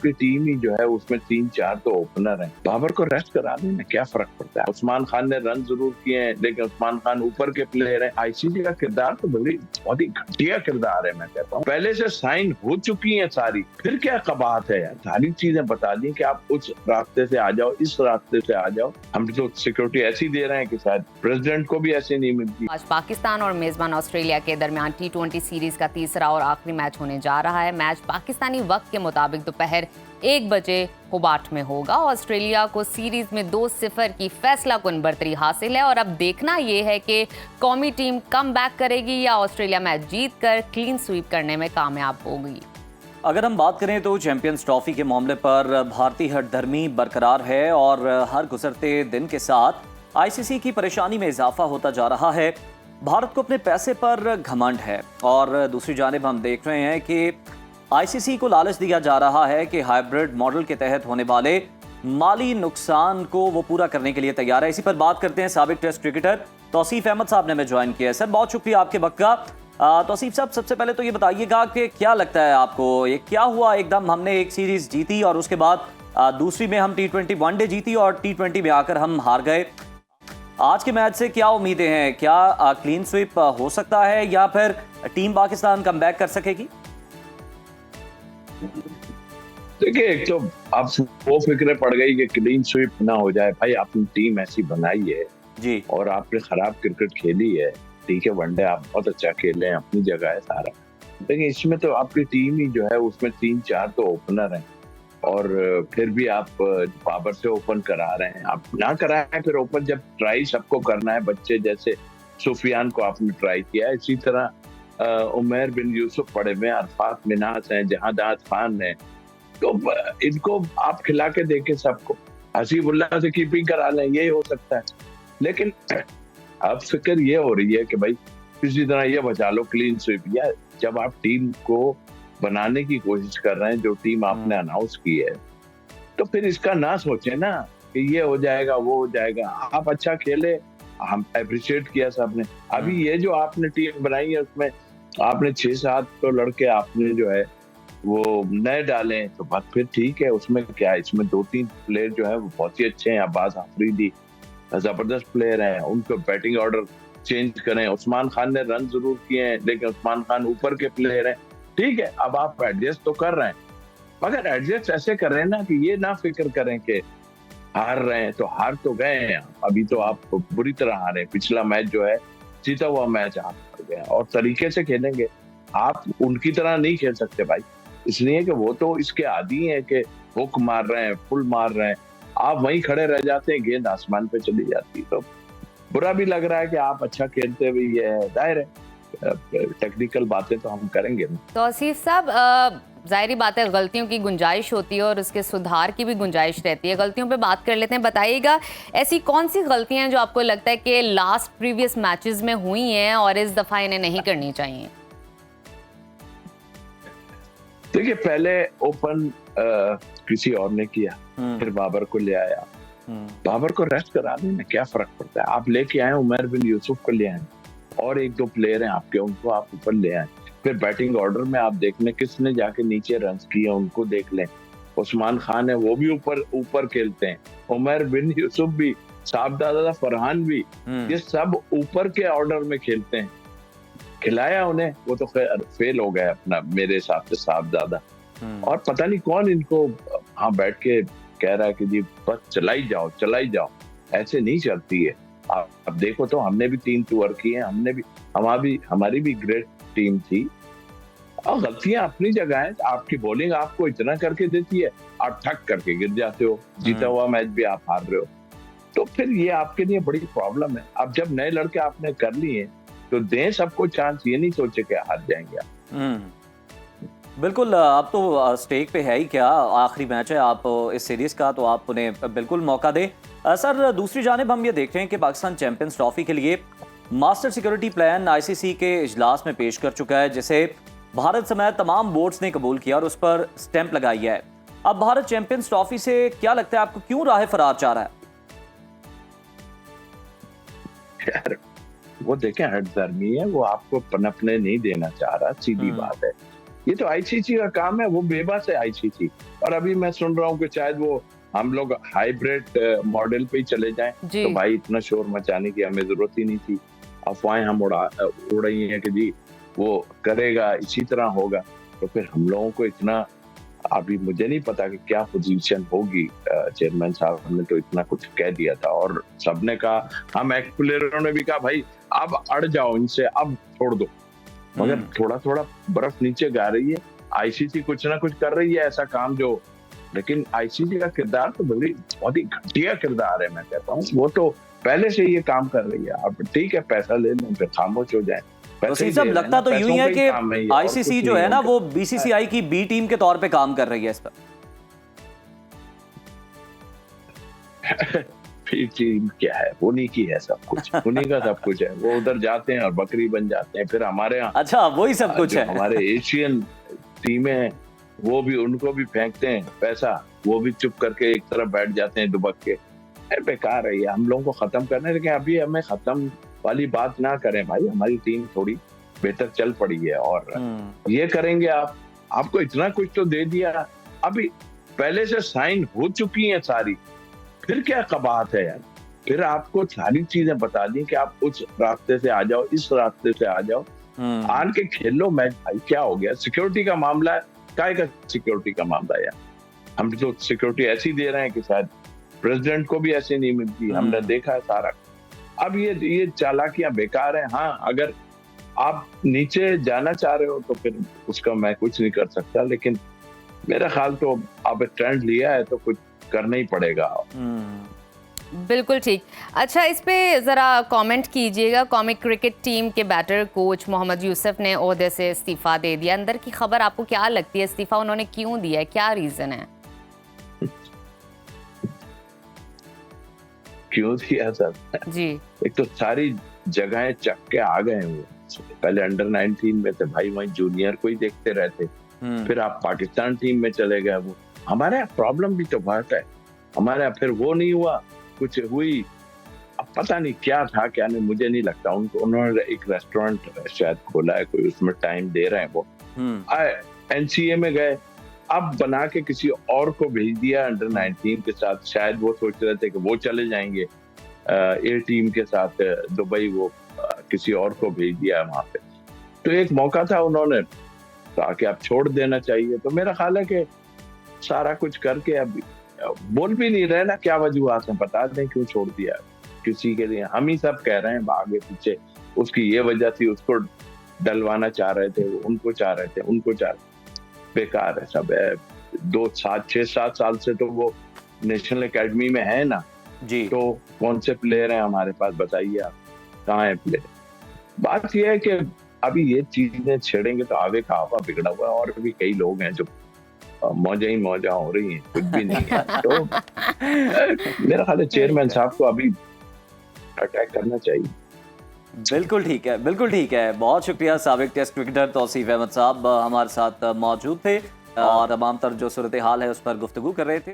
आपकी टीम ही जो है उसमें 3-4 तो ओपनर हैं। बाबर को रेस्ट करा देना, क्या फर्क पड़ता है। उस्मान खान ने रन जरूर किए हैं, लेकिन उस्मान खान ऊपर के प्लेयर हैं। आईसीसी का किरदार तो बहुत ही घटिया किरदार है। मैं कहता हूँ पहले से साइन हो चुकी है सारी, फिर क्या कबात है यार। सारी चीजें बता दी कि आप उस रास्ते से आ जाओ, इस रास्ते से आ जाओ। हम तो सिक्योरिटी ऐसी दे रहे हैं कि शायद प्रेसिडेंट को भी ऐसे नहीं मिलती। आज पाकिस्तान और मेजबान ऑस्ट्रेलिया के दरमियान T20 सीरीज का तीसरा और आखिरी मैच होने जा रहा है। मैच पाकिस्तानी वक्त के मुताबिक दोपहर 1 बजे होबार्ट में होगा। ऑस्ट्रेलिया को सीरीज में 2-0 की फैसलाकुन बढ़तरी हासिल है और अब देखना यह है कि कौमी टीम कम बैक करेगी या ऑस्ट्रेलिया मैच जीतकर क्लीन स्वीप करने में कामयाब होगी। अगर हम बात करें तो चैंपियंस ट्रॉफी के मामले पर भारतीय हठधर्मी बरकरार है और हर गुजरते दिन के साथ आईसीसी की परेशानी में इजाफा होता जा रहा है। भारत को अपने पैसे पर घमंड है और दूसरी जानिब हम देख रहे हैं कि आईसीसी को लालच दिया जा रहा है कि हाइब्रिड मॉडल के तहत होने वाले माली नुकसान को वो पूरा करने के लिए तैयार है। इसी पर बात करते हैं। साबिक टेस्ट क्रिकेटर तौसीफ अहमद साहब ने हमें ज्वाइन किया है। सर, बहुत शुक्रिया आपके वक्त का। तौसीफ साहब, सबसे पहले तो ये बताइएगा कि क्या लगता है आपको, ये क्या हुआ एकदम हमने एक सीरीज जीती और उसके बाद दूसरी में हम T20 वनडे जीती और T20 में आकर हम हार गए। आज के मैच से क्या उम्मीदें हैं? क्या क्लीन स्वीप हो सकता है या फिर टीम पाकिस्तान कमबैक कर सकेगी? देखिए, एक तो आप वो फिक्र पड़ गई कि क्लीन स्वीप ना हो जाए। भाई, आपने टीम ऐसी बनाई है जी, और आपने खराब क्रिकेट खेली है। ठीक है, वनडे आप बहुत अच्छा खेले हैं, अपनी जगह है सारा, लेकिन इसमें तो आपकी टीम ही जो है उसमें 3-4 तो ओपनर हैं और फिर भी आप बाबर से ओपन करा रहे हैं। आप ना कराएं फिर ओपन, जब ट्राई सबको करना है। बच्चे जैसे सुफियान को आपने ट्राई किया, इसी तरह उमैर बिन यूसुफ पड़े हुए, अरफात मिनास हैं, जहादात खान है, तो इनको आप खिला के देखें सबको। हसीबुल्लाह से कीपिंग करा लें, ये हो सकता है। लेकिन अब फिक्र ये हो रही है कि भाई किसी तरह ये बचा लो क्लीन स्वीप। या जब आप टीम को बनाने की कोशिश कर रहे हैं, जो टीम आपने अनाउंस की है, तो फिर इसका ना सोचें ना कि ये हो जाएगा वो हो जाएगा। आप अच्छा खेले, हम अप्रिशिएट किया सबने। अभी ये जो आपने टीम बनाई है उसमें आपने 6-7 तो लड़के आपने जो है वो नए डाले, तो बात फिर ठीक है। उसमें क्या है, इसमें 2-3 प्लेयर जो है वो बहुत ही अच्छे हैं। अब्बास आफरीदी जबरदस्त प्लेयर हैं, उनको बैटिंग ऑर्डर चेंज करें। उस्मान खान ने रन जरूर किए हैं, लेकिन उस्मान खान ऊपर के प्लेयर हैं। ठीक है, अब आप एडजस्ट तो कर रहे हैं, मगर एडजस्ट ऐसे कर रहे हैं ना कि ये ना फिक्र करें कि हार रहे हैं तो हार तो गए हैं। अभी तो आप बुरी तरह हारे हैं। पिछला मैच जो है जीता हुआ मैच आप हार गए, और तरीके से खेलेंगे। आप उनकी तरह नहीं खेल सकते भाई, इसलिए कि वो तो इसके आदी हैं कि हुक मार रहे हैं, फुल मार रहे हैं, आप वहीं खड़े रह जाते हैं, गेंद आसमान पे चली जाती है। तो बुरा भी लग रहा है कि आप अच्छा खेलते हुए, ये है दायर है। टेक्निकल बातें तो हम करेंगे। तौसीफ साहब, जाहिर बात है गलतियों की गुंजाइश होती है और उसके सुधार की भी गुंजाइश रहती है। गलतियों पे बात कर लेते हैं। बताइएगा, ऐसी कौन सी गलतियां हैं जो आपको लगता है कि लास्ट प्रीवियस मैचेस में हुई हैं और इस दफा इन्हें नहीं करनी चाहिए? देखिए, पहले ओपन किसी और ने किया, फिर बाबर को ले आया। बाबर को रेस्ट करा देना, क्या फर्क पड़ता है। आप लेके आए उमर बिन यूसुफ को ले आए और 1-2 प्लेयर हैं आपके, उनको आप ऊपर ले आए। फिर बैटिंग ऑर्डर में आप देख लें किसने जाके नीचे रन किए, उनको देख लें। उस्मान खान है, वो भी ऊपर खेलते हैं। उमर बिन यूसुफ भी, साहबजादा फरहान भी, ये सब ऊपर के ऑर्डर में खेलते हैं। खिलाया उन्हें, वो तो फेल हो गया अपना, मेरे हिसाब से साहबजादा। और पता नहीं कौन इनको हाँ बैठ के कह रहा है कि जी बस चलाई जाओ। ऐसे नहीं चलती है। अब देखो तो हमने भी 3 टूर किए हैं, हमारी भी ग्रेट टीम थी। और गलतियां अपनी जगह है। आपकी बॉलिंग आपको इतना करके देती है, आप ठक करके गिर जाते हो। जीता हुआ मैच भी आप हार रहे हो, तो फिर ये आपके लिए बड़ी प्रॉब्लम है। अब जब नए लड़के आपने कर लिए तो दें सबको चांस, ये नहीं सोचे कि हार जाएंगे आप। बिल्कुल। अब तो स्टेक पे है ही क्या, आखिरी मैच है आप इस सीरीज का, तो आप उन्हें बिल्कुल मौका दें। सर, दूसरी जानिब हम ये देख रहे हैं कि पाकिस्तान चैंपियंस ट्रॉफी के लिए मास्टर सिक्योरिटी प्लान आईसीसी के इजलास में पेश कर चुका है, जिसे भारत समेत तमाम बोर्ड्स ने कबूल किया और उस पर स्टैंप लगाई है। अब भारत चैंपियंस ट्रॉफी से क्या लगता है आपको, क्यों राह फरार चाह रहा है? यार वो देखें, हठधर्मी है, वो आपको पनपने नहीं देना चाह रहा, सीधी बात है। ये तो आईसीसी का काम है, वो बेबस है आईसीसी। और अभी मैं सुन रहा हूँ कि शायद वो हम लोग हाइब्रिड मॉडल पे ही चले जाएं, तो भाई इतना शोर मचाने की हमें जरूरत ही नहीं थी। अफवाहें हम उड़ रही हैं कि जी वो करेगा, इसी तरह होगा, तो फिर हम लोगों को इतना, अभी मुझे नहीं पता कि क्या पोजीशन होगी। चेयरमैन साहब ने तो इतना कुछ कह दिया था और सबने कहा, हम एक्स प्लेयरों ने भी कहा भाई अब अड़ जाओ इनसे, अब छोड़ दो, मगर थोड़ा थोड़ा बर्फ नीचे गा रही है। आईसीसी कुछ ना कुछ कर रही है ऐसा काम जो, लेकिन आईसीसी का किरदार तो बहुत ही घटिया किरदार है। मैं कहता हूँ वो तो पहले से ये काम कर रही है। अब ठीक है, पैसा ले लें फिर खामोश हो जाए। वसीम साहब, लगता तो यूं ही है कि आईसीसी जो है ना वो बीसीसीआई की बी टीम के तौर पे काम कर रही है इस पर। बी टीम क्या है, उन्हीं की है सब कुछ, उन्हीं का सब कुछ है। वो उधर जाते हैं और बकरी बन जाते हैं, फिर हमारे यहाँ अच्छा वही सब कुछ है। हमारे एशियन टीमें वो भी, उनको भी फेंकते हैं पैसा, वो भी चुप करके एक तरफ बैठ जाते हैं दुबक के। बेकार है ये, हम लोगों को खत्म करना है। लेकिन अभी हमें खत्म वाली बात ना करें भाई, हमारी टीम थोड़ी बेहतर चल पड़ी है और ये करेंगे। आपको इतना कुछ तो दे दिया, अभी पहले से साइन हो चुकी हैं सारी, फिर क्या कबाहत है यार। फिर आपको सारी चीजें बता दी कि आप उस रास्ते से आ जाओ, इस रास्ते से आ जाओ, आन के खेलो मैच। भाई क्या हो गया, सिक्योरिटी का मामला है, काय का सिक्योरिटी का मामला है यार। हम तो सिक्योरिटी ऐसी दे रहे हैं कि शायद प्रेसिडेंट को भी ऐसे नहीं मिलती, हमने देखा है सारा। अब ये चालाकियां बेकार है। हाँ, अगर आप नीचे जाना चाह रहे हो तो फिर उसका मैं कुछ नहीं कर सकता, लेकिन मेरा ख्याल तो आप ट्रेंड लिया है तो कुछ करना ही पड़ेगा। बिल्कुल ठीक। अच्छा, इस पे ज़रा कमेंट कीजिएगा। कॉमिक क्रिकेट टीम के बैटर कोच मोहम्मद यूसुफ ने ओहदे से इस्तीफ़ा दे दिया। अंदर की खबर आपको क्या लगती है, इस्तीफ़ा उन्होंने क्यों दिया है, क्या रीज़न है? क्यों दिया सर जी? एक तो सारी जगहें चक के आ गए हैं वो। पहले अंडर 19 में थे भाई, वहीं जूनियर को ही देखते रहते, फिर आप पाकिस्तान टीम में चले गए। वो हमारे यहाँ प्रॉब्लम भी तो बहुत है, हमारे यहाँ फिर वो नहीं हुआ, कुछ हुई, अब पता नहीं क्या था क्या नहीं, मुझे नहीं लगता। उन्होंने एक रेस्टोरेंट शायद खोला है कोई, उसमें टाइम दे रहे हैं वो। एनसीए में गए, अब बना के किसी और को भेज दिया अंडर 19 के साथ। शायद वो सोच रहे थे कि वो चले जाएंगे ए टीम के साथ दुबई, वो किसी और को भेज दिया वहां पे। तो एक मौका था, उन्होंने ताकि आप छोड़ देना चाहिए। तो मेरा ख्याल है कि सारा कुछ करके अब बोल भी नहीं रहे ना क्या वजूहत है, बता दें क्यों छोड़ दिया किसी के लिए। हम ही सब कह रहे हैं आगे पीछे, उसकी ये वजह थी, उसको डलवाना चाह रहे थे, उनको चाह रहे थे, उनको चाह रहे थे। बेकार है सब है। 6-7 साल से तो वो नेशनल एकेडमी में है ना जी, तो कौन से प्लेयर हैं हमारे पास, बताइए आप, कहाँ है प्लेयर। बात यह है कि अभी ये चीजें छेड़ेंगे तो आगे का हवा बिगड़ा हुआ है, और भी कई लोग हैं जो मौजा ही मौजा हो रही हैं, कुछ भी नहीं है। तो मेरा ख्याल है चेयरमैन साहब को अभी अटैक करना चाहिए। बिल्कुल ठीक है, बिल्कुल ठीक है। बहुत शुक्रिया। साबिक टेस्ट क्रिकेटर तौसीफ अहमद साहब हमारे साथ मौजूद थे और तमाम तर जो सूरत हाल है उस पर गुफ्तगू कर रहे थे।